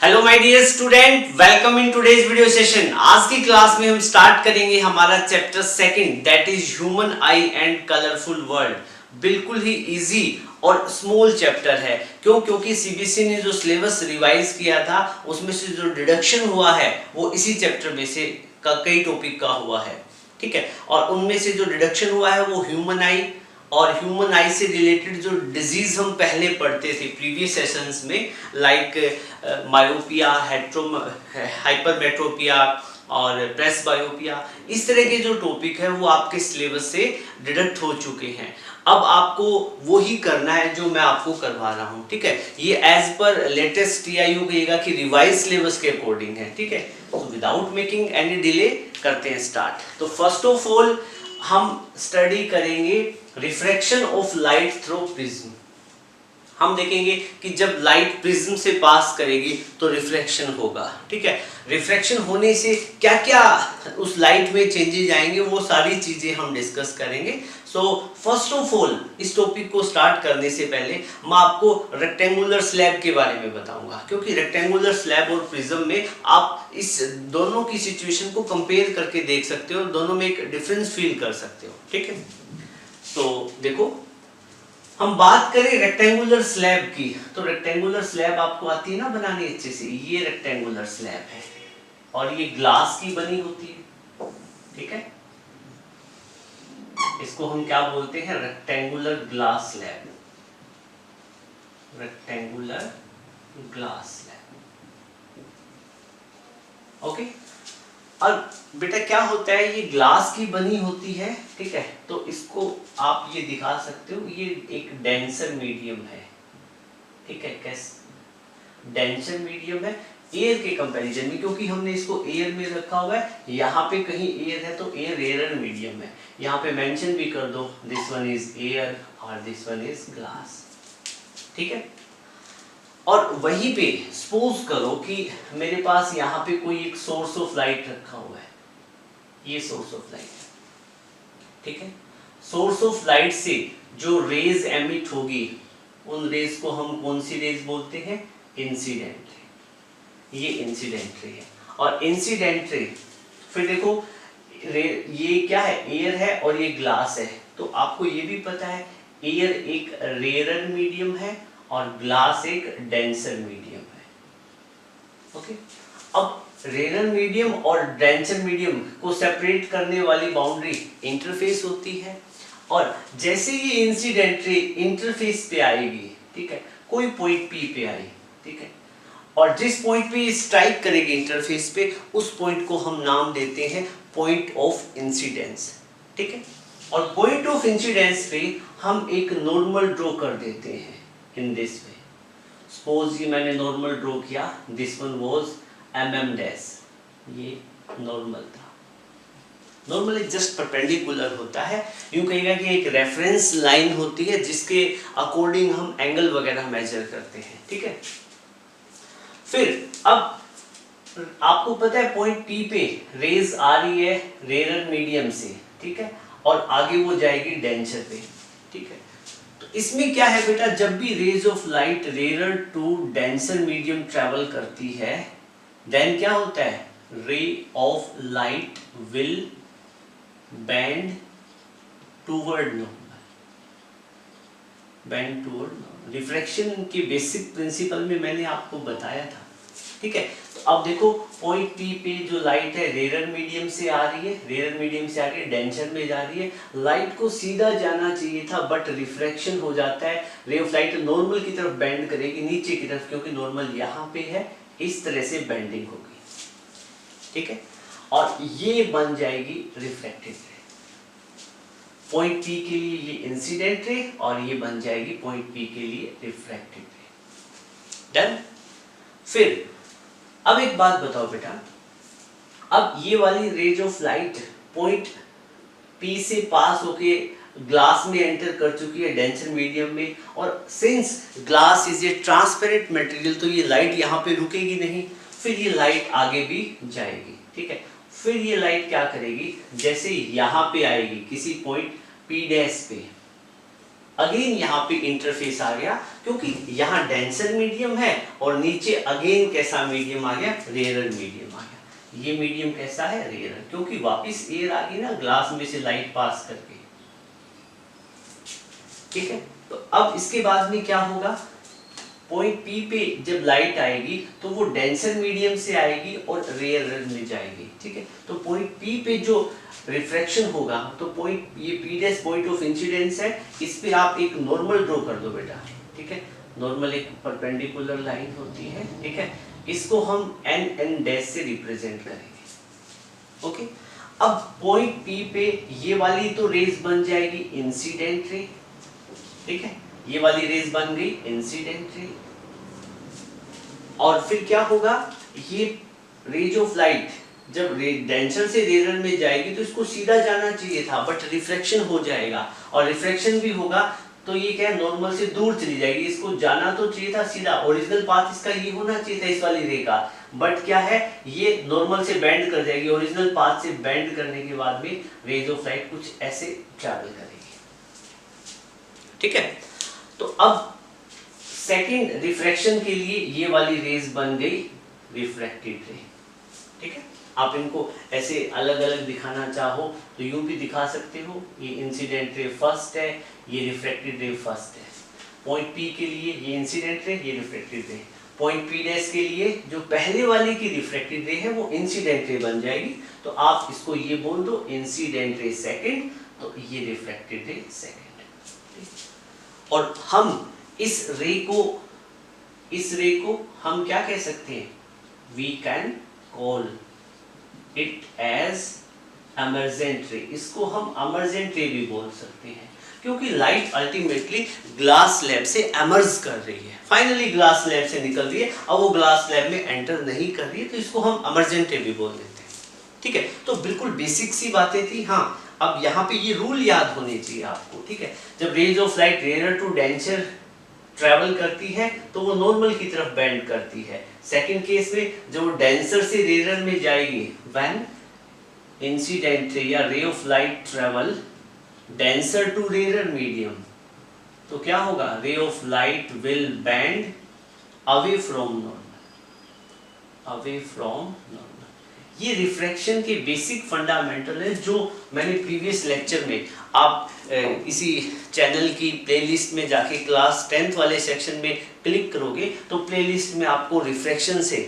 Hello my dear student, welcome in today's video session. आज की class में हम स्टार्ट करेंगे हमारा chapter second, that is human eye and colourful world. बिल्कुल ही इजी और स्मॉल चैप्टर है। क्योंकि सीबीएसई ने जो सिलेबस रिवाइज किया था उसमें से जो डिडक्शन हुआ है वो इसी चैप्टर में से कई टॉपिक का हुआ है। ठीक है, और उनमें से जो डिडक्शन हुआ है वो ह्यूमन आई और ह्यूमन आई से रिलेटेड जो डिजीज हम पहले पढ़ते थे प्रीवियस सेशंस में, लाइक मायोपिया, हाइपरमेट्रोपिया और प्रेस बायोपिया, इस तरह के जो टॉपिक है वो आपके सिलेबस से डिडक्ट हो चुके हैं। अब आपको वो ही करना है जो मैं आपको करवा रहा हूँ। ठीक है, ये एज पर लेटेस्ट टीआईयू कहेगा कि रिवाइज सिलेबस के अकॉर्डिंग है। ठीक है, तो विदाउट मेकिंग एनी डिले करते हैं स्टार्ट। तो फर्स्ट ऑफ ऑल हम स्टडी करेंगे refraction of light through prism. हम देखेंगे कि जब लाइट प्रिज्म से पास करेगी तो रिफ्रैक्शन होगा। ठीक है, रिफ्रैक्शन होने से क्या क्या उस लाइट में चेंजेस आएंगे वो सारी चीजें हम डिस्कस करेंगे। सो फर्स्ट ऑफ ऑल इस टॉपिक को स्टार्ट करने से पहले मैं आपको रेक्टेंगुलर स्लैब के बारे में बताऊंगा, क्योंकि रेक्टेंगुलर स्लैब और प्रिज्म में आप इस दोनों की सिचुएशन को कंपेयर करके देख सकते हो और दोनों में एक डिफरेंस फील कर सकते हो। ठीक है, तो देखो हम बात करें रेक्टेंगुलर स्लैब की, तो रेक्टेंगुलर स्लैब आपको आती है ना बनानी अच्छे से। ये रेक्टेंगुलर स्लैब है और ये ग्लास की बनी होती है। ठीक है, इसको हम क्या बोलते हैं? Rectangular glass slab. Rectangular glass slab. Okay, और बेटा क्या होता है, ये ग्लास की बनी होती है। ठीक है, तो इसको आप ये दिखा सकते हो, ये एक डेंसर मीडियम है। ठीक है, कैसे डेंसर मीडियम है एयर के कंपैरिजन में, क्योंकि हमने इसको एयर में रखा हुआ है। यहाँ पे कहीं एयर है तो एयर रेयर मीडियम है। यहाँ पे मेंशन भी कर दो, दिस वन इज एयर और दिस वन इज ग्लास। ठीक है, और वहीं पे सपोज करो कि मेरे पास यहाँ पे कोई एक सोर्स ऑफ लाइट रखा हुआ है। ये सोर्स ऑफ लाइट है। ठीक है, सोर्स ऑफ लाइट से जो रेज एमिट होगी उन रेज को हम कौन सी रेज बोलते हैं? Incident ray. ये इंसिडेंट रे है। और इंसिडेंट रे फिर देखो ये क्या है? एयर है और ये ग्लास है। तो आपको ये भी पता है एयर एक रेयर मीडियम है और ग्लास एक डेंसर मीडियम है। ओके, अब रेयर मीडियम और डेंसर मीडियम को सेपरेट करने वाली बाउंड्री इंटरफेस होती है। और जैसे ये इंसिडेंट रे इंटरफेस पे आएगी, ठीक है, कोई पॉइंट पी पे आई, ठीक है, और जिस पॉइंट पे स्ट्राइक करेगी इंटरफेस पे, उस पॉइंट को हम नाम देते हैं पॉइंट ऑफ इंसिडेंस। ठीक है, और पॉइंट ऑफ इंसिडेंस पे हम एक नॉर्मल ड्रॉ कर देते हैं इन दिस वे। सपोज ये मैंने नॉर्मल ड्रॉ किया, this one was mm dash, ये नॉर्मल था। नॉर्मल एक जस्ट परपेंडिकुलर होता है, यूं कहेगा कि एक रेफरेंस लाइन होती है जिसके अकॉर्डिंग हम एंगल वगैरह मेजर करते हैं। ठीक है, फिर अब आपको पता है पॉइंट पी पे रेज आ रही है रेयर मीडियम से, ठीक है, और आगे वो जाएगी डेंसर पे। ठीक है, तो इसमें क्या है बेटा, जब भी rays of light rare to denser medium travel करती है, देन क्या होता है? Ray of light will bend toward normal. Bend toward normal refraction के बेसिक प्रिंसिपल में मैंने आपको बताया था। ठीक है, तो अब देखो पॉइंट पी पे जो लाइट है रेयर मीडियम से आ रही है, रेयर मीडियम से आके डेंसर में जा रही है। लाइट को सीधा जाना चाहिए था बट रिफ्रैक्शन हो जाता है। रे ऑफ लाइट नॉर्मल की तरफ बेंड करेगी नीचे की तरफ, क्योंकि नॉर्मल यहाँ पे है, इस तरह से बेंडिंग होगी। ठीक है, और ये बन जाएगी रिफ्लेक्टेड रे। पॉइंट पी के लिए ये इंसिडेंट रे और ये बन जाएगी पॉइंट पी के लिए रिफ्रैक्टेड रे। डन। फिर अब एक बात बताओ बेटा, अब ये वाली rays of light point P से पास होके ग्लास में एंटर कर चुकी है डेंसर मीडियम में, और since glass is a transparent material तो ये लाइट यहाँ पे रुकेगी नहीं, फिर ये लाइट आगे भी जाएगी। ठीक है, फिर ये लाइट क्या करेगी, जैसे यहाँ पे आएगी किसी पॉइंट पी डैश पे, अगेन यहाँ पे इंटरफेस आ गया, क्योंकि यहाँ डेंसर मीडियम है और नीचे अगेन कैसा मीडियम आ गया, रेयरर मीडियम आ गया। ये मीडियम कैसा है, रेयरर, क्योंकि वापस एयर आ गई ना ग्लास में से लाइट पास करके। ठीक है, तो अब इसके बाद में क्या होगा, पॉइंट पी पे जब लाइट आएगी तो वो डेंसर मीडियम से आएगी और रेयरर में जाएगी। ठीक है, तो पॉइंट पी पे जो रिफ्रैक्शन होगा, तो पॉइंट, ये P dash point of incidence है, इस पे आप एक नॉर्मल ड्रॉ कर दो बेटा। ठीक है, नॉर्मल एक परपेंडिकुलर लाइन होती है। ठीक है, इसको हम एन डैश से रिप्रेजेंट करेंगे। ओके, अब पॉइंट पी पे ये वाली तो रेज बन जाएगी इंसिडेंट रे। ठीक है, ये वाली रेज बन गई इंसिडेंट रे, और फिर क्या होगा, ये रेज ऑफ लाइट जब डेंसर से रेयरर में जाएगी तो इसको सीधा जाना चाहिए था, बट रिफ्रैक्शन हो जाएगा, और रिफ्रैक्शन भी होगा तो ये क्या, नॉर्मल से दूर चली जाएगी। इसको जाना तो चाहिए था सीधा, ओरिजिनल पाथ इसका ये होना चाहिए था इस वाली रे का, बट क्या है, ये नॉर्मल से बेंड कर जाएगी। ओरिजिनल पाथ से बेंड करने के बाद में रेज ऑफ लाइट कुछ ऐसे ट्रैवल करेगी। ठीक है, तो अब सेकंड रिफ्रैक्शन के लिए ये वाली रेज बन गई रिफ्रैक्टेड रे। ठीक है, आप इनको ऐसे अलग अलग दिखाना चाहो तो यूं भी दिखा सकते हो, ये इंसिडेंट रे फर्स्ट है, ये रिफ्रैक्टेड रे फर्स्ट है। पॉइंट पी के लिए ये इंसिडेंट रे, ये रिफ्रैक्टेड रे। पॉइंट पी डैश के लिए जो पहले वाले की रिफ्रैक्टेड रे है वो इंसिडेंट रे बन जाएगी, तो आप इसको ये बोल दो इंसिडेंट रे सेकंड, तो ये रिफ्रैक्टेड रे सेकंड। और हम इस रे को हम क्या कह सकते हैं, we can call it as emergent ray. इसको हम एमर्जेंट रे भी बोल सकते हैं, क्योंकि लाइट अल्टीमेटली ग्लास स्लैब से एमर्ज कर रही है, फाइनली ग्लास स्लैब से निकल रही है, अब वो ग्लास स्लैब में एंटर नहीं कर रही है, तो इसको हम एमर्जेंट रे भी बोल देते हैं। ठीक है, तो बिल्कुल बेसिक सी बातें थी। हाँ, अब यहाँ पे ये रूल याद होने चाहिए आपको। ठीक है, जब rays of light rare to denser travel करती है तो वो नॉर्मल की तरफ बेंड करती है। सेकंड केस में जब डेंसर से रेयर में जाएगी, व्हेन इंसिडेंट या ray of light travel denser to rare medium, तो क्या होगा, ray of light will bend away from normal, away from normal. ये रिफ्रैक्शन के बेसिक फंडामेंटल है, जो मैंने प्रीवियस लेक्चर में, आप इसी चैनल की प्लेलिस्ट में जाके क्लास 10th वाले सेक्शन में क्लिक करोगे तो प्लेलिस्ट में आपको रिफ्रैक्शन से,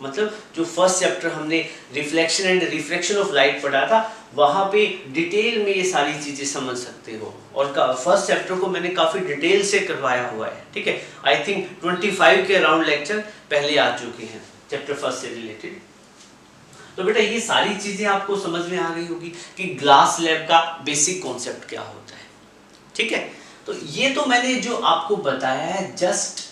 मतलब जो फर्स्ट चैप्टर हमने reflection and refraction of light पढ़ा था, वहाँ पे डिटेल में ये सारी चीज़ें समझ सकते हो। और फर्स्ट चैप्टर को मैंने काफ़ी डिटेल से करवाया हुआ है। ठीक है, आई थिंक 25 के अराउंड लेक्चर पहले आ चुके हैं चैप्टर फर्स्ट से रिलेटेड। तो बेटा ये सारी चीजें आपको समझ में आ गई होगी कि ग्लास स्लैब का बेसिक कॉन्सेप्ट क्या होता है। ठीक है, तो ये तो मैंने जो आपको बताया है जस्ट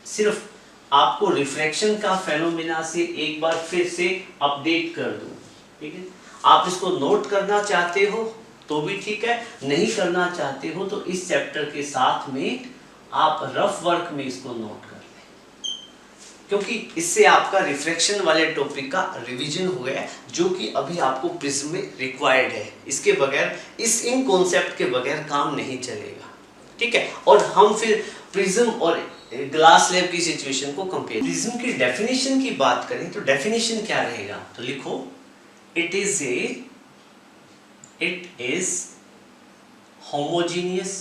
सिर्फ आपको रिफ्रैक्शन का फेनोमेना से एक बार फिर से अपडेट कर दूं। ठीक है, आप इसको नोट करना चाहते हो तो भी ठीक है, नहीं करना चाहते हो तो इस चैप्टर के साथ में आप रफ वर्क में इसको नोट कर लें, क्योंकि इससे आपका रिफ्रैक्शन वाले टॉपिक का रिवीजन हो गया, जो कि अभी आपको प्रिज्म में रिक्वायर्ड है। इसके बगैर, इन कॉन्सेप्ट के बगैर काम नहीं चलेगा। ठीक है, और हम फिर प्रिज्म और ग्लास स्लैब की सिचुएशन को कंपेयर। प्रिज्म की डेफिनेशन की बात करें तो डेफिनेशन क्या रहेगा, तो लिखो इट इज होमोजीनियस।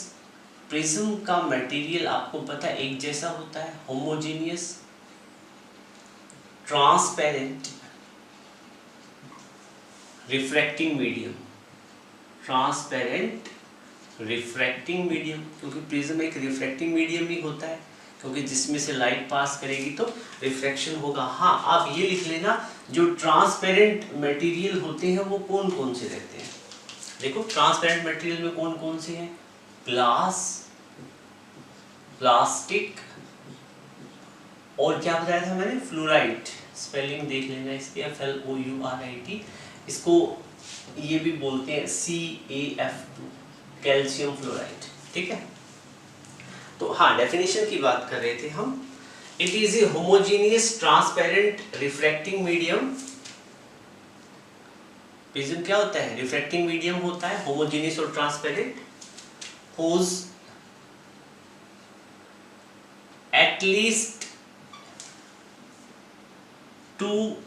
प्रिज्म का मटेरियल आपको पता है एक जैसा होता है, homogeneous, transparent, refracting medium, transparent refracting medium, क्योंकि प्रिज्म एक रिफ्रैक्टिंग मीडियम ही होता है, क्योंकि जिसमें से लाइट पास करेगी तो रिफ्रैक्शन होगा। हाँ, आप ये लिख लेना, जो ट्रांसपेरेंट मटेरियल होते हैं वो कौन कौन से रहते हैं। देखो ट्रांसपेरेंट मटेरियल में कौन कौन से हैं, ग्लास, प्लास्टिक, और क्या बताया था मैंने, फ्लोराइड। स्पेलिंग देख लेना इसकी, FLOURIT, इसको ये भी बोलते हैं CaF2, कैल्शियम फ्लोराइड। ठीक है, तो हाँ, डेफिनेशन की बात कर रहे थे हम। It is A homogeneous transparent refracting medium. Prism क्या होता है, रिफ्रैक्टिंग मीडियम होता है, होमोजीनियस और transparent, whose at least two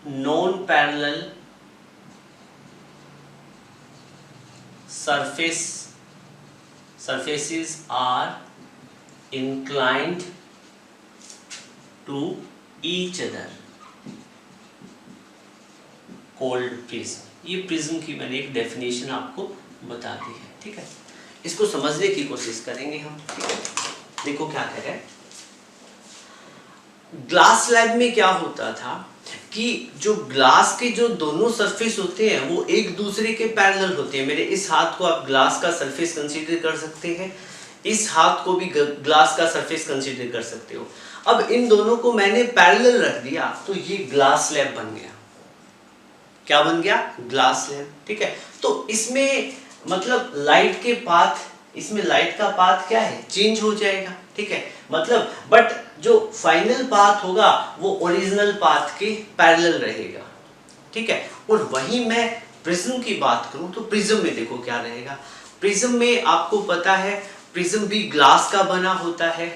non-parallel surfaces are inclined to each other called prism। ये प्रिज्म की मैंने एक डेफिनेशन आपको बता दी है, ठीक है। इसको समझने की कोशिश करेंगे हम, ठीक है। देखो क्या कह रहे हैं, ग्लास स्लैब में क्या होता था कि जो ग्लास के जो दोनों सरफेस होते हैं वो एक दूसरे के पैरेलल होते हैं। मेरे इस हाथ को आप ग्लास का सरफेस कंसीडर कर सकते हैं, इस हाथ को भी ग्लास का सरफेस कंसीडर कर सकते हो। अब इन दोनों को मैंने पैरेलल रख दिया तो ये ग्लास स्लैब बन गया। क्या बन गया? ग्लास स्लैब, ठीक है। तो इसमें मतलब लाइट के पाथ, इसमें लाइट का पाथ क्या है? चेंज हो जाएगा, ठीक है। मतलब बट जो फाइनल पाथ होगा वो ओरिजिनल पाथ के पैरेलल रहेगा, ठीक है। और वहीं मैं प्रिज्म की बात करूं तो प्रिज्म में देखो क्या रहेगा। प्रिज्म में आपको पता है प्रिज्म भी ग्लास का बना होता है,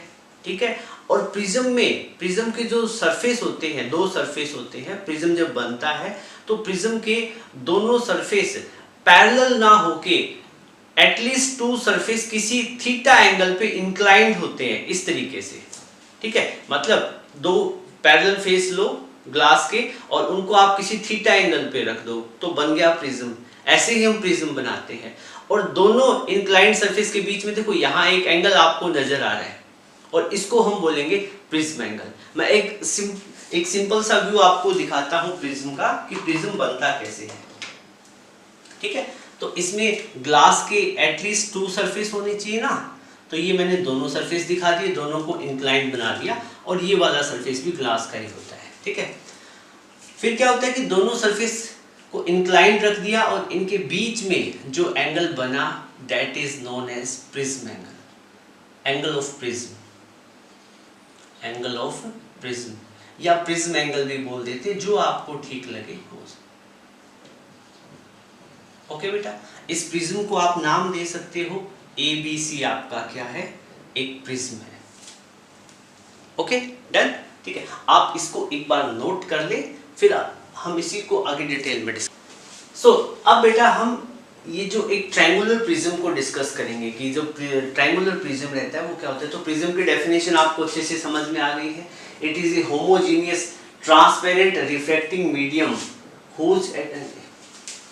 ठीक है। और प्रिज्म में प्रिज्म के जो सरफेस होते हैं, दो सरफेस होते हैं। प्रिज्म जब बनता है तो प्रिज्म के दोनों सरफेस पैरेलल ना होके एटलीस्ट टू सरफेस किसी थीटा एंगल पे इंक्लाइंड होते हैं, इस तरीके से, ठीक है। मतलब दो पैरेलल फेस लो ग्लास के और उनको आप किसी थीटा एंगल पे रख दो तो बन गया प्रिज्म। ऐसे ही हम प्रिज्म बनाते हैं। और दोनों इंक्लाइंड सरफेस के बीच में देखो यहाँ एक एंगल आपको नजर आ रहा है और इसको हम बोलेंगे प्रिज्म एंगल। मैं एक सिंपल सा व्यू आपको दिखाता हूँ प्रिज्म का कि प्रिज्म बनता कैसे है, ठीक है। तो इसमें ग्लास के एटलीस्ट टू सरफेस होने चाहिए ना, तो ये मैंने दोनों सरफेस दिखा दिए, दोनों को इंक्लाइंड बना दिया और ये वाला सरफेस भी ग्लास का ही होता है, ठीक है। फिर क्या होता है कि दोनों सरफेस को इंक्लाइंड रख दिया और इनके बीच में जो एंगल बना that is known as prism angle, angle of prism, angle of prism या प्रिज्म एंगल भी बोल देते, जो आपको ठीक लगे हो। ओके बेटा, इस प्रिज्म को आप नाम दे सकते हो ABC, आपका क्या है? एक प्रिज्म है। ओके डन, ठीक है। आप इसको एक बार नोट कर ले, फिर हम इसी को आगे डिटेल में डिस्कस। अब बेटा हम ये जो एक ट्रायंगुलर प्रिज्म को डिस्कस करेंगे कि जो ट्रायंगुलर प्रिज्म रहता है वो क्या होता है। तो प्रिज्म की डेफिनेशन आपको अच्छे से समझ में आ गई है। It is a homogeneous transparent reflecting medium whose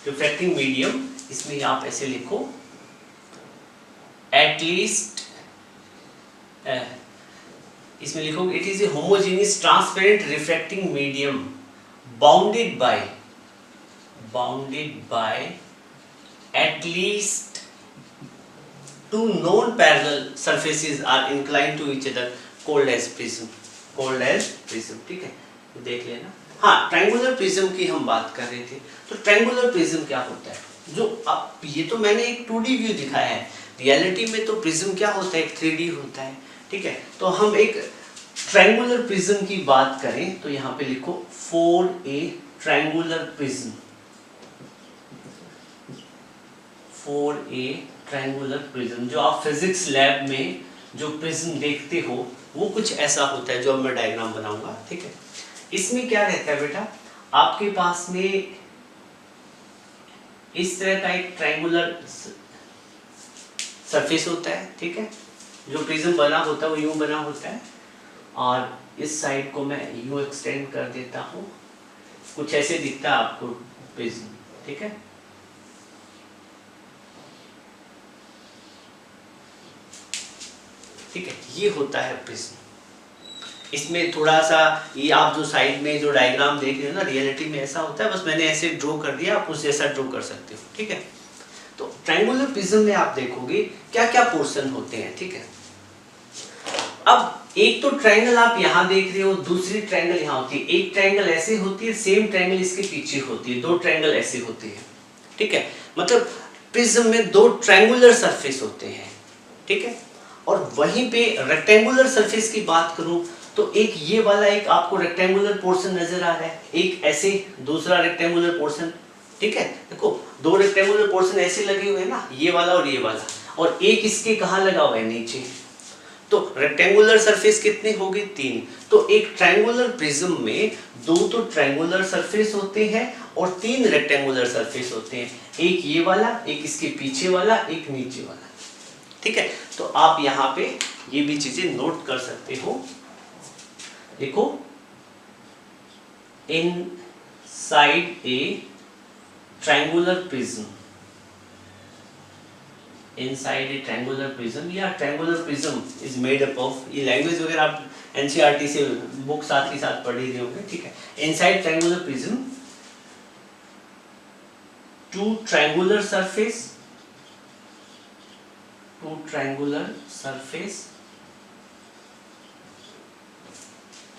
reflecting medium, इसमें आप ऐसे लिखो एटलीस्ट, इसमें लिखो it is a homogeneous transparent reflecting medium bounded by at least two non-parallel surfaces are inclined to each other called as prism, ठीक है। तो देख लेना। हाँ, ट्रायंगुलर प्रिज्म की हम बात कर रहे थे। तो ट्रायंगुलर प्रिज्म क्या होता है? जो अब ये तो मैंने एक 2D व्यू दिखाया है, रियलिटी में तो प्रिज्म क्या होता है? एक 3D होता है, ठीक है। तो हम एक ट्रायंगुलर प्रिज्म की बात करें तो यहाँ पे लिखो for a triangular prism, for a triangular prism. जो आप फिजिक्स लैब में जो प्रिज्म देखते हो वो कुछ ऐसा होता है, जो अब मैं डायग्राम बनाऊंगा, ठीक है। इसमें क्या रहता है बेटा, आपके पास में इस तरह का एक ट्रायंगुलर सरफेस होता है, ठीक है। जो प्रिज्म बना होता है वो यूं बना होता है और इस साइड को मैं यूं एक्सटेंड कर देता हूं, कुछ ऐसे दिखता है आपको प्रिज्म, ठीक है। ठीक है, ये होता है प्रिज्म। इसमें थोड़ा सा ये आप जो साइड में जो डायग्राम देख रहे हो ना, रियलिटी में ऐसा होता है, बस मैंने ऐसे ड्रॉ कर दिया, आप उस जैसा ड्रॉ कर सकते हो, ठीक है। तो ट्रायंगुलर प्रिज्म में आप देखोगे क्या क्या पोर्शन होते हैं, ठीक है। अब एक तो ट्रायंगल आप यहाँ देख रहे हो, दूसरी ट्रायंगल यहाँ होती है, एक ट्रायंगल ऐसे होती है, सेम ट्रायंगल इसके पीछे होती है, दो ट्रायंगल ऐसे होते हैं, ठीक है। मतलब प्रिज्म में दो ट्रायंगुलर सरफेस होते हैं, ठीक है। और वहीं पे रेक्टेंगुलर सरफेस की बात करूं तो एक ये वाला एक आपको रेक्टेंगुलर पोर्शन नजर आ रहा है, एक ऐसे दूसरा रेक्टेंगुलर पोर्शन, ठीक है। देखो दो रेक्टेंगुलर पोर्शन ऐसे लगे हुए हैं ना, ये वाला और ये वाला, और एक इसके कहाँ लगा हुआ है? नीचे। तो रेक्टेंगुलर सरफेस कितने हो गए? 3। तो एक ट्रायंगुलर प्रिज्म में 2 तो ट्रायंगुलर सरफेस होते हैं और 3 रेक्टेंगुलर सरफेस होते हैं, एक ये वाला, एक इसके पीछे वाला, एक नीचे वाला। ठीक है, तो आप यहाँ पे ये भी चीजें नोट कर सकते हो। देखो, inside a triangular prism, inside a triangular prism या triangular prism is made up of, ये लैंग्वेज वगैरह आप एनसीईआरटी से बुक साथ ही साथ पढ़ ही रहे होंगे। ठीक है, inside triangular prism 2 triangular surface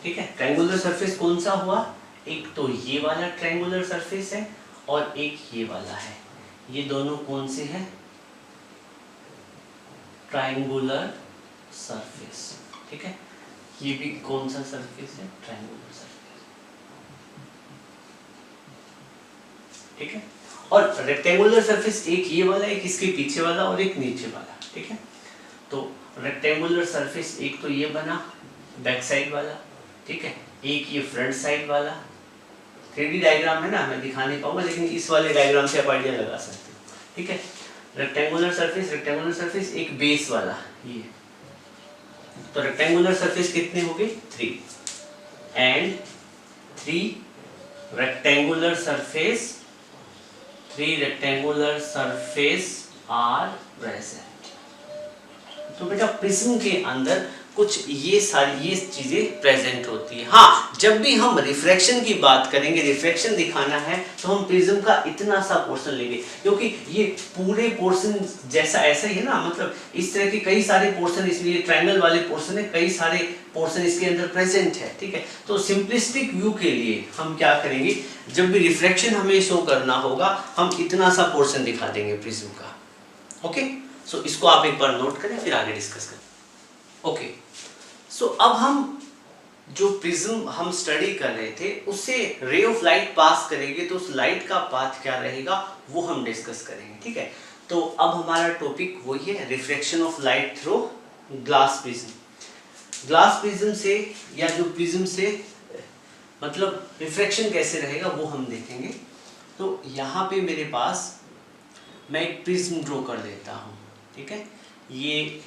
ठीक है, ट्रायंगुलर सरफेस कौन सा हुआ? एक तो ये वाला ट्रायंगुलर सरफेस है और एक ये वाला है। ये दोनों कौन से हैं? Triangular surface. ठीक है, ये भी कौन सा सरफेस है? Triangular surface. ठीक है, और रेक्टेंगुलर सरफेस एक ये वाला, एक इसके पीछे वाला और एक नीचे वाला। ठीक है, तो रेक्टेंगुलर सरफेस एक तो ये बना बैक साइड वाला, ठीक है, एक ये फ्रंट साइड वाला। 3D डायग्राम है ना, मैं दिखा नहीं पाऊंगा, लेकिन इस वाले डायग्राम से आप आइडिया लगा सकते हो। ठीक है, रेक्टेंगुलर सरफेस एक बेस वाला ये, तो रेक्टेंगुलर सरफेस कितने हो गए? 3 and 3 rectangular surface are present. तो बेटा प्रिज्म के अंदर कुछ ये सारी चीजें प्रेजेंट होती है। हाँ, जब भी हम रिफ्रैक्शन की बात करेंगे, रिफ्रैक्शन दिखाना है, तो हम प्रिज्म का इतना सा पोर्शन लेंगे, क्योंकि ये पूरे पोर्शन जैसा ऐसा ही है ना, मतलब इस तरह के कई सारे पोर्शन, इसलिए ट्रायंगल वाले पोर्शन है, कई सारे पोर्शन इसके अंदर प्रेजेंट है। ठीक है, तो सिंपलिस्टिक व्यू के लिए हम क्या करेंगे, जब भी रिफ्रैक्शन हमें शो करना होगा, हम इतना सा पोर्शन दिखा देंगे प्रिज्म का। ओके, सो इसको आप एक बार नोट करें, फिर आगे डिस्कस करें। ओके, सो अब हम जो प्रिज्म हम स्टडी कर रहे थे, उससे रे ऑफ लाइट पास करेंगे, तो उस लाइट का पाथ क्या रहेगा वो हम डिस्कस करेंगे। ठीक है, तो अब हमारा टॉपिक वही है, refraction of light through glass prism. Glass prism से या जो प्रिज्म से मतलब रिफ्रैक्शन कैसे रहेगा वो हम देखेंगे। तो यहाँ पे मेरे पास मैं एक प्रिज्म ड्रॉ कर लेता हूँ। ठीक है, ये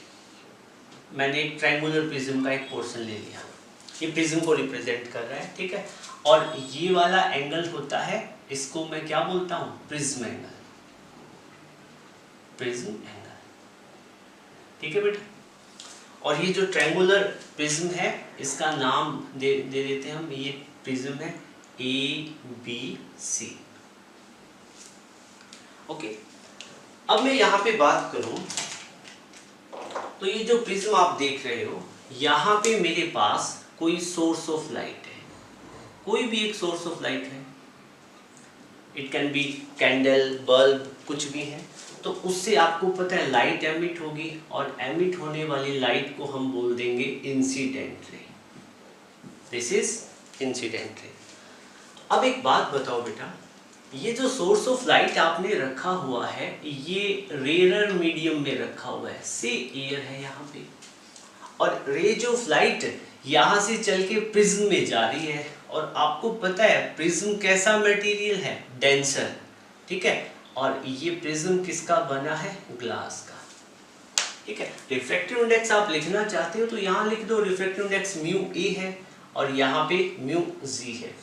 मैंने एक ट्रायंगुलर प्रिज्म का एक पोर्शन ले लिया, ये प्रिज्म को रिप्रेजेंट कर रहा है। ठीक है, और ये वाला एंगल होता है, इसको मैं क्या बोलता हूँ? Prism angle. ठीक है बेटा, और ये जो ट्रायंगुलर प्रिज्म है, इसका नाम दे देते हैं हम, ये प्रिज्म है ABC। ओके, अब मैं यहाँ पे बात करूं, तो ये जो प्रिज्म आप देख रहे हो, यहाँ पे मेरे पास कोई सोर्स ऑफ लाइट है, कोई भी एक सोर्स ऑफ लाइट है, it can be candle, bulb, कुछ भी है। तो उससे आपको पता है लाइट एमिट होगी, और एमिट होने वाली लाइट को हम बोल देंगे incident ray. This is incident ray. अब एक बात बताओ बेटा, ये जो सोर्स ऑफ लाइट आपने रखा हुआ है, ये रेयर मीडियम में रखा हुआ है, से एयर है यहाँ पे, और रेज ऑफ लाइट यहाँ से चल के प्रिज्म में जा रही है, और आपको पता है प्रिज्म कैसा मटेरियल है? डेंसर। ठीक है, और ये प्रिज्म किसका बना है? ग्लास का। ठीक है, रिफ्रैक्टिव इंडेक्स आप लिखना चाहते हो तो यहाँ लिख दो, रिफ्रैक्टिव इंडेक्स म्यू ए है और यहाँ पे म्यू जी है।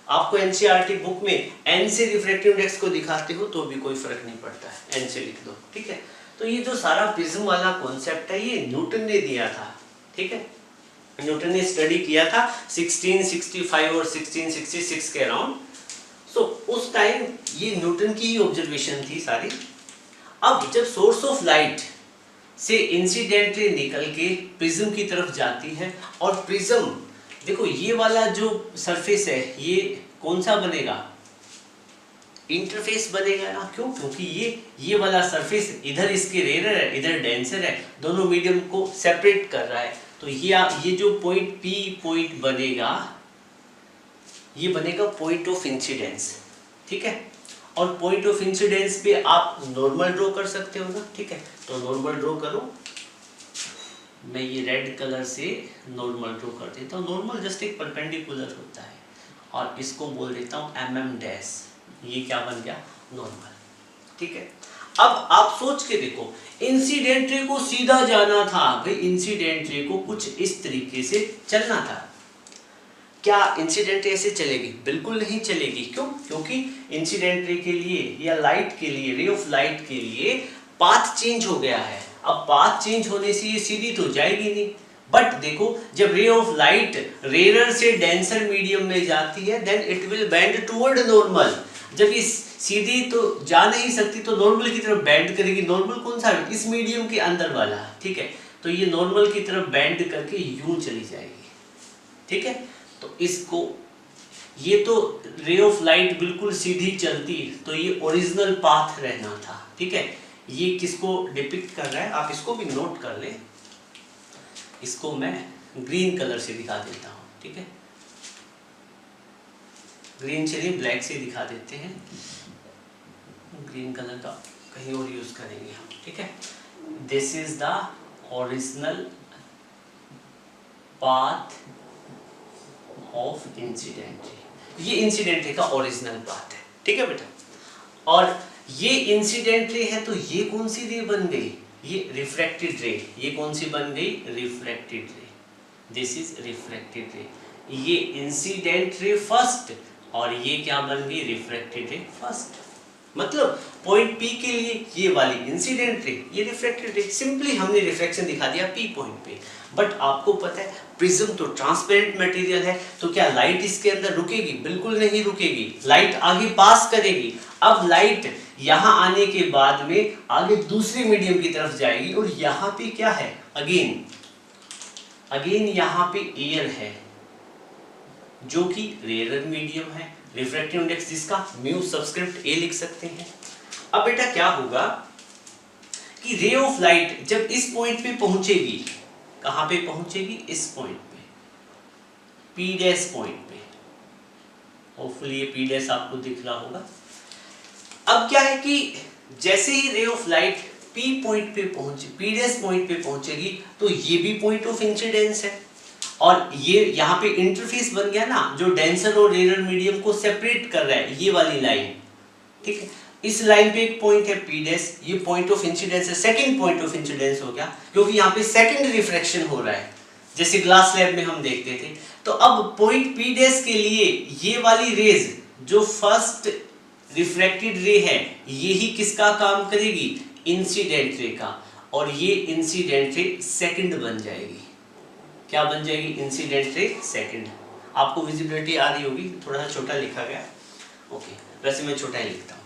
आपको एनसीईआरटी बुक में एन से रिफ्रैक्टिव इंडेक्स को दिखाते हो तो भी कोई फर्क नहीं पड़ता है, एन से लिख दो। ठीक है, तो ये जो सारा प्रिज्म वाला कॉन्सेप्ट है, ये न्यूटन ने दिया था। ठीक है, न्यूटन ने स्टडी किया था 1665 और 1666 के अराउंड। सो उस टाइम ये न्यूटन की ही ऑब्जर्वेशन थी सारी। अब जब सोर्स ऑफ लाइट से इंसिडेंटली निकल के प्रिज्म की तरफ जाती है, और प्रिज्म देखो ये वाला जो सरफेस है, ये कौन सा बनेगा? इंटरफेस बनेगा ना। क्यों? क्योंकि ये वाला सरफेस इधर इसके रेयर है, इधर डेंसर है, दोनों मीडियम को सेपरेट कर रहा है। तो ये जो पॉइंट P पॉइंट बनेगा, ये बनेगा पॉइंट ऑफ इंसिडेंस। ठीक है, और पॉइंट ऑफ इंसिडेंस पे आप नॉर्मल ड्रॉ कर सकते हो ना। ठीक है, तो नॉर्मल ड्रॉ करो। मैं ये रेड कलर से नॉर्मल ड्रॉ कर देता हूँ। नॉर्मल जस्ट एक परपेंडिकुलर होता है और इसको बोल देता हूँ mm डैश। ये क्या बन गया? नॉर्मल। ठीक है, अब आप सोच के देखो, इंसिडेंट रे को सीधा जाना था भाई, इंसिडेंट रे को कुछ इस तरीके से चलना था। क्या इंसिडेंट रे ऐसे चलेगी? बिल्कुल नहीं चलेगी। क्यों? क्योंकि इंसिडेंट रे के लिए या लाइट के लिए, रे ऑफ लाइट के लिए पाथ चेंज हो गया है। अब पाथ चेंज होने से ये सीधी तो जाएगी नहीं। बट देखो, जब रे ऑफ लाइट रेयर से डेंसर मीडियम में जाती है then it will bend toward normal. जब ये सीधी तो जा नहीं सकती तो नॉर्मल की तरफ बेंड करेगी। नॉर्मल कौन सा है? इस मीडियम के अंदर वाला। ठीक है, तो ये नॉर्मल की तरफ बेंड करके यूं चली जाएगी। ठीक है, तो इसको, ये तो रे ऑफ लाइट बिल्कुल सीधी चलती तो ये ओरिजिनल पाथ रहना था। ठीक है, ये किसको डिपिक्ट कर रहा है आप इसको भी नोट कर ले। इसको मैं ग्रीन कलर से दिखा देता हूँ। ठीक है, ग्रीन चलिए ब्लैक से दिखा देते हैं। ग्रीन कलर का कहीं और यूज करेंगे हम। ठीक है, this is the original path of incident ray. ये इंसिडेंट रे का ओरिजिनल पाथ है। ठीक है बेटा, और ये इंसिडेंट रे है तो ये कौन सी रे बन गई? ये रिफ्रैक्टेड रे। ये कौन सी बन गई? रिफ्रैक्टेड रे। दिस इज रिफ्रैक्टेड रे। ये इंसिडेंट रे फर्स्ट और ये क्या बन गई? रिफ्रैक्टेड रे फर्स्ट। मतलब पॉइंट P के लिए ये वाली इंसिडेंट रे, ये रिफ्रैक्टेड रे। सिंपली हमने रिफ्लेक्शन दिखा दिया P पॉइंट पे। बट आपको पता है प्रिज्म तो ट्रांसपेरेंट मटेरियल है, तो क्या लाइट इसके अंदर रुकेगी? बिल्कुल नहीं रुकेगी, लाइट आगे पास करेगी। अब लाइट यहाँ आने के बाद में आगे दूसरे मीडियम की तरफ जाएगी और यहाँ पे क्या है? अगेन यहाँ पे एयर है जो कि रेयर मीडियम है। रिफ्रैक्टिव इंडेक्स जिसका म्यू सबस्क्रिप्ट ए लिख सकते हैं। अब बेटा क्या होगा कि रे ऑफ लाइट जब इस पॉइंट पे पहुंचेगी, कहां पे पहुंचेगी? इस पॉइंट पे, P डैश पॉइंट पे। होपफुली ये P डैश आपको दिख रहा होगा। अब क्या है कि जैसे ही ray of light P point पे पहुंचे, P डैश पॉइंट पे पहुंचेगी तो ये भी पॉइंट ऑफ इंसिडेंस है और ये यहाँ पे इंटरफेस बन गया ना, जो डेंसर और रेयर मीडियम को सेपरेट कर रहा है, ये वाली लाइन। ठीक है, इस लाइन पे एक पॉइंट है P डैश, ये पॉइंट ऑफ इंसिडेंस है, सेकंड पॉइंट ऑफ इंसिडेंस हो गया क्योंकि यहाँ पे सेकंड रिफ्रैक्शन हो रहा है, जैसे ग्लास स्लैब में हम देखते थे। तो अब पॉइंट P डैश के लिए ये वाली रेज जो फर्स्ट रिफ्रैक्टेड रे है, यही किसका काम करेगी? इंसिडेंट रे का। और ये इंसिडेंट रे सेकंड बन जाएगी। क्या बन जाएगी? Incident ray second. आपको विजिबिलिटी आ रही होगी, थोड़ा सा छोटा लिखा गया। ओके, वैसे मैं छोटा ही लिखता हूँ।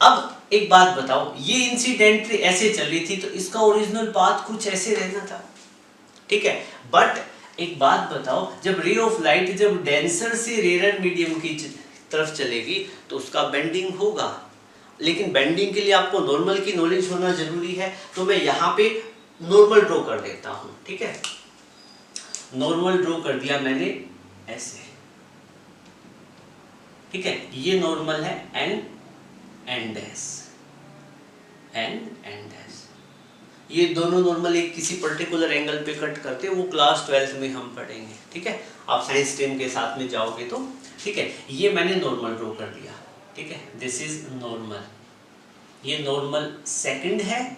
अब एक बात बताओ, ये इंसिडेंट रे ऐसे चल रही थी तो इसका ओरिजिनल पाथ कुछ ऐसे रहना था। ठीक है, बट एक बात बताओ, जब रे ऑफ लाइट जब डेंसर से रेयर मीडियम की तरफ चलेगी तो उसका बेंडिंग होगा, लेकिन बेंडिंग के लिए आपको नॉर्मल की नॉलेज होना जरूरी है। तो मैं यहाँ पे नॉर्मल ड्रॉ कर देता हूँ। ठीक है, नॉर्मल ड्रॉ कर दिया मैंने ऐसे। ठीक है, ये नॉर्मल है एन डैश, एन डैश। ये दोनों नॉर्मल एक किसी पर्टिकुलर एंगल पे कट करते हैं, वो क्लास 12th में हम पढ़ेंगे। ठीक है, आप साइंस स्ट्रीम के साथ में जाओगे तो। ठीक है, ये मैंने नॉर्मल ड्रॉ कर दिया। ठीक है, दिस इज नॉर्मल। ये नॉर्मल सेकंड है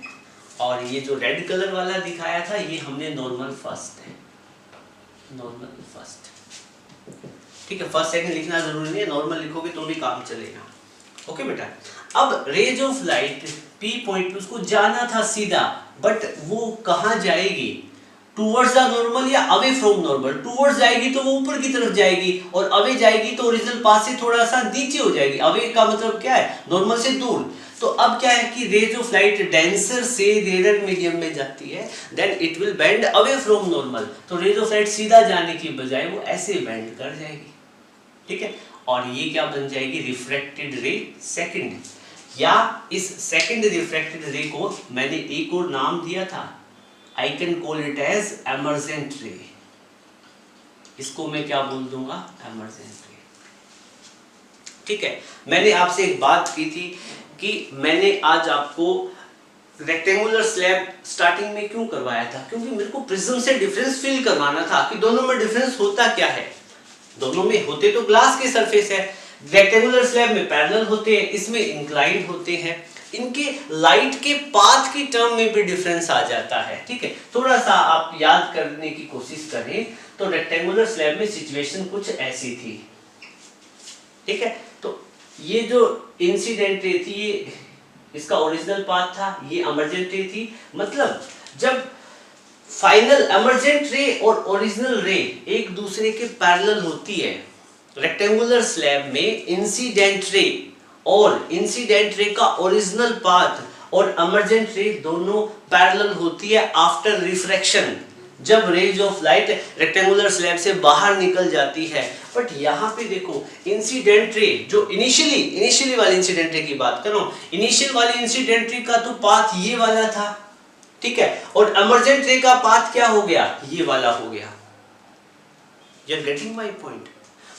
और ये जो रेड कलर वाला दिखाया था ये हमने नॉर्मल फर्स्ट है, नॉर्मल फर्स्ट। ठीक है, फर्स्ट सेकंड लिखना जरूरी नहीं है, नॉर्मल लिखोगे तो भी काम चलेगा। ओके बेटा, अब rays of light P point पे उसको जाना था सीधा, बट वो कहाँ जाएगी? टुवर्ड्स द नॉर्मल या अवे फ्रॉम नॉर्मल? टुवर्ड्स जाएगी तो वो ऊपर की तरफ जाएगी और अवे जाएगी तो ओरिजिनल पाथ से थोड़ा सा नीचे हो जाएगी। अवे का मतलब क्या है? नॉर्मल से दूर। तो अब क्या है कि रेज ऑफ लाइट डेंसर से रेयर मीडियम में जाती है, then it will bend away from normal. तो रेज ऑफ लाइट सीधा जाने की बजाय वो ऐसे बेंड कर जाएगी। ठीक है, और ये क्या बन जाएगी? रिफ्रैक्टेड रे सेकंड। या इस सेकंड रिफ्रैक्टेड रे को मैंने एक और नाम दिया था, I can call it as emergent ray. इसको मैं क्या बोल दूंगा? एमर्जेंट रे। ठीक है, मैंने आपसे एक बात की थी कि मैंने आज आपको रेक्टेंगुलर स्लैब स्टार्टिंग में क्यों करवाया था? क्योंकि मेरे को प्रिज्म से डिफरेंस फील करवाना था कि दोनों में डिफरेंस होता क्या है। दोनों में होते तो ग्लास के सरफेस है, रेक्टेंगुलर स्लैब में पैरेलल होते हैं, इसमें इंक्लाइंड होते हैं, इनके लाइट के पाथ की टर्म में भी डिफरेंस आ जाता है। ठीक है, थोड़ा सा आप याद करने की कोशिश करें तो रेक्टेंगुलर स्लैब में सिचुएशन कुछ ऐसी थी। ठीक है, तो ये जो इंसिडेंट रे थी ये इसका ओरिजिनल पाथ था, ये इमर्जेंट रे थी। मतलब जब फाइनल इमर्जेंट रे और ओरिजिनल रे एक दूसरे के पैरेलल होती है, रेक्टेंगुलर स्लैब में इंसिडेंट रे और इंसिडेंट रे का ओरिजिनल पाथ और इमर्जेंट रे दोनों पैरेलल होती है आफ्टर रिफ्रैक्शन, जब rays of light rectangular slab से बाहर निकल जाती है। बट यहाँ पे देखो इंसिडेंट रे जो इनिशियली वाली इंसिडेंट रे की बात कर रहा हूँ, इनिशियल वाली इंसिडेंट रे का तो पाथ ये वाला था, ठीक है, और इमर्जेंट रे का पाथ क्या हो गया, ये वाला हो गया। You are getting my point?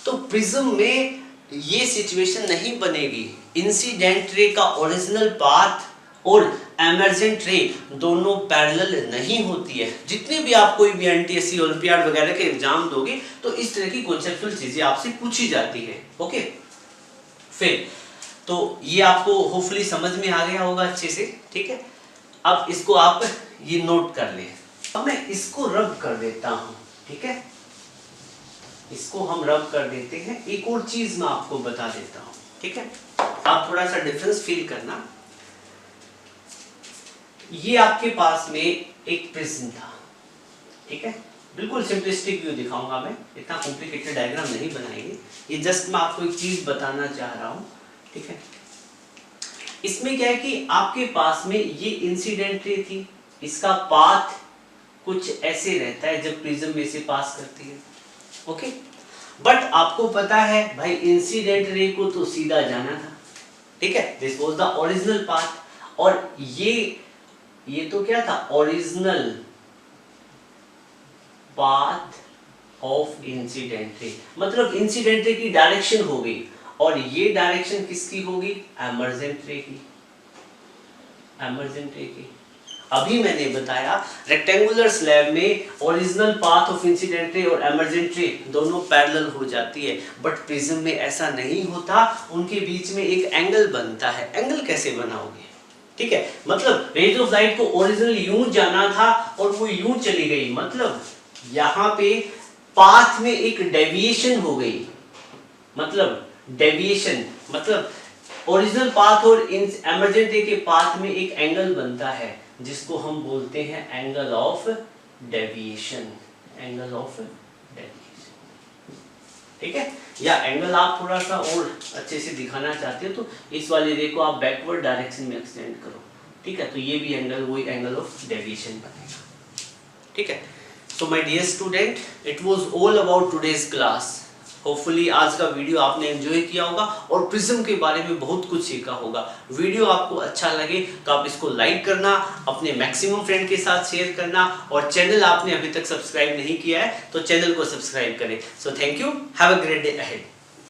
तो प्रिज्म में ये सिचुएशन नहीं बनेगी, इंसिडेंट रे का ओरिजिनल पाथ और इमर्जेंट रे दोनों पैरेलल नहीं होती है। जितने भी आप कोई भी एनटीएससी ओलंपियाड वगैरह के एग्जाम दोगे तो इस तरह की कॉन्सेप्चुअल चीजें आपसे पूछी जाती है। ओके, फिर तो ये आपको होपफुली समझ में आ गया होगा अच्छे से। ठीक है, अब इसको आप ये नोट कर ले। अब मैं इसको रब कर देता हूं। ठीक है, इसको हम रब कर देते हैं। एक और चीज मैं आपको बता देता हूं। ठीक है, आप थोड़ा सा डिफरेंस फील करना। ये आपके पास में एक प्रिज्म था। ठीक है, बिल्कुल सिंपलिस्टिक व्यू दिखाऊंगा मैं, इतना कॉम्प्लिकेटेड डायग्राम नहीं बनाएंगे। ये जस्ट मैं आपको एक चीज बताना चाह रहा हूं। ठीक है, इसमें क्या है कि आपके पास में ये इंसिडेंट रे थी, इसका पाथ कुछ ऐसे रहता है जब प्रिज्म में से पास करती है। ओके, बट आपको पता है भाई इंसिडेंट रे को तो सीधा जाना था। ठीक है, this was the original path, और ये तो क्या था, original path of incident ray. मतलब इंसिडेंट रे की डायरेक्शन हो गई, और ये डायरेक्शन किसकी होगी, इमर्जेंट रे की। इमर्जेंट रे की अभी मैंने बताया रेक्टेंगुलर स्लैब में original path of incident ray और इमर्जेंट रे दोनों पैरेलल हो जाती है, बट प्रिज्म में ऐसा नहीं होता, उनके बीच में एक एंगल बनता है। एंगल कैसे बनाओगे? ठीक है, मतलब रेज ऑफ लाइट को ओरिजिनल यूं जाना था और वो यूं चली गई, मतलब यहाँ पे पाथ में एक डेविएशन हो गई। मतलब डेविएशन मतलब ओरिजिनल पाथ और इमर्जेंट रे के पाथ में एक एंगल बनता है जिसको हम बोलते हैं angle of deviation. Angle of deviation, ठीक है, या एंगल आप थोड़ा सा और अच्छे से दिखाना चाहते हो तो इस वाले रे को आप बैकवर्ड डायरेक्शन में एक्सटेंड करो। ठीक है, तो ये भी एंगल वही एंगल ऑफ डेविएशन बनेगा। ठीक है, so my dear student, it was all about today's class. Hopefully आज का वीडियो आपने एंजॉय किया होगा और प्रिज्म के बारे में बहुत कुछ सीखा होगा। वीडियो आपको अच्छा लगे तो आप इसको लाइक करना, अपने मैक्सिमम फ्रेंड के साथ शेयर करना, और चैनल आपने अभी तक सब्सक्राइब नहीं किया है तो चैनल को सब्सक्राइब करें। So thank you, have a great day ahead.